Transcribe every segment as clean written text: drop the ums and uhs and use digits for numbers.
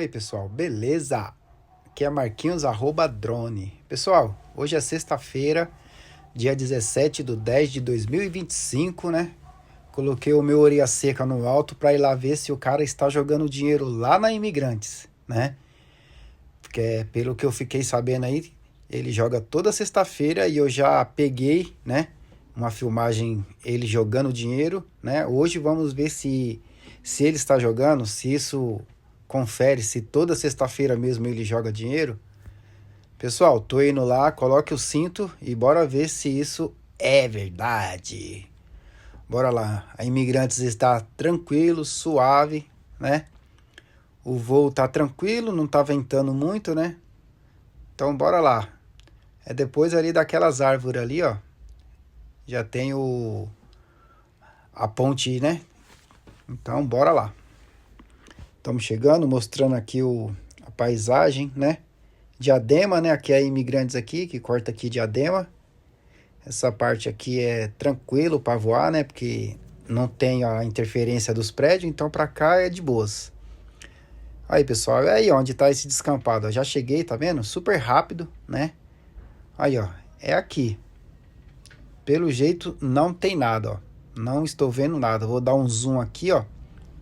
pessoal, beleza? Aqui é Marquinhos, @drone. Pessoal, hoje é sexta-feira, dia 17/10/2025, né? Coloquei o meu orelha seca no alto para ir lá ver se o cara está jogando dinheiro lá na Imigrantes, né? Porque pelo que eu fiquei sabendo aí, ele joga toda sexta-feira e eu já peguei, né? Uma filmagem ele jogando dinheiro, né? Hoje vamos ver se ele está jogando, se isso confere, se toda sexta-feira mesmo ele joga dinheiro. Pessoal, tô indo lá, coloque o cinto e bora ver se isso é verdade. Bora lá. A Imigrantes está tranquilo, suave, né? O voo tá tranquilo, não tá ventando muito, né? Então bora lá. É depois ali daquelas árvores ali, ó. Já tem a ponte, né? Então bora lá. Estamos chegando, mostrando aqui a paisagem, né? Diadema, né? Aqui é Imigrantes aqui, que corta aqui Diadema. Essa parte aqui é tranquilo para voar, né? Porque não tem a interferência dos prédios, então para cá é de boas. Aí, pessoal, é aí onde tá esse descampado. Eu já cheguei, tá vendo? Super rápido, né? Aí, ó, é aqui. Pelo jeito não tem nada, ó. Não estou vendo nada. Vou dar um zoom aqui, ó,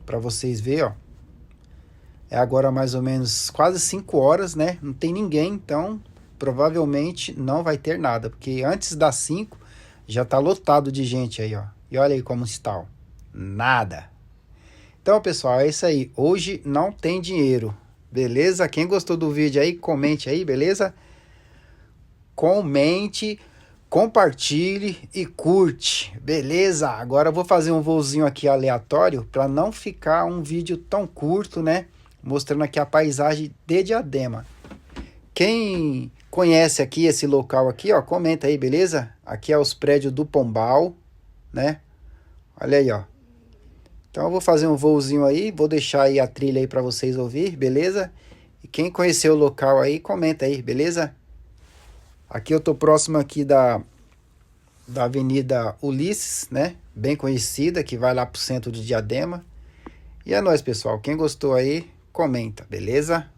para vocês verem, ó. É agora mais ou menos quase 5 horas, né? Não tem ninguém, então provavelmente não vai ter nada. Porque antes das 5 já tá lotado de gente aí, ó. E olha aí como está, ó. Nada. Então, pessoal, é isso aí. Hoje não tem dinheiro, beleza? Quem gostou do vídeo aí, comente aí, beleza? Comente, compartilhe e curte, beleza? Agora eu vou fazer um voozinho aqui aleatório para não ficar um vídeo tão curto, né? Mostrando aqui a paisagem de Diadema. Quem conhece aqui esse local aqui, ó, comenta aí, beleza? Aqui é os prédios do Pombal, né? Olha aí, ó. Então eu vou fazer um voozinho aí, vou deixar aí a trilha aí para vocês ouvir, beleza? E quem conheceu o local aí, comenta aí, beleza? Aqui eu tô próximo aqui da Avenida Ulisses, né? Bem conhecida, que vai lá pro centro de Diadema. E é nóis, pessoal. Quem gostou aí, comenta, beleza?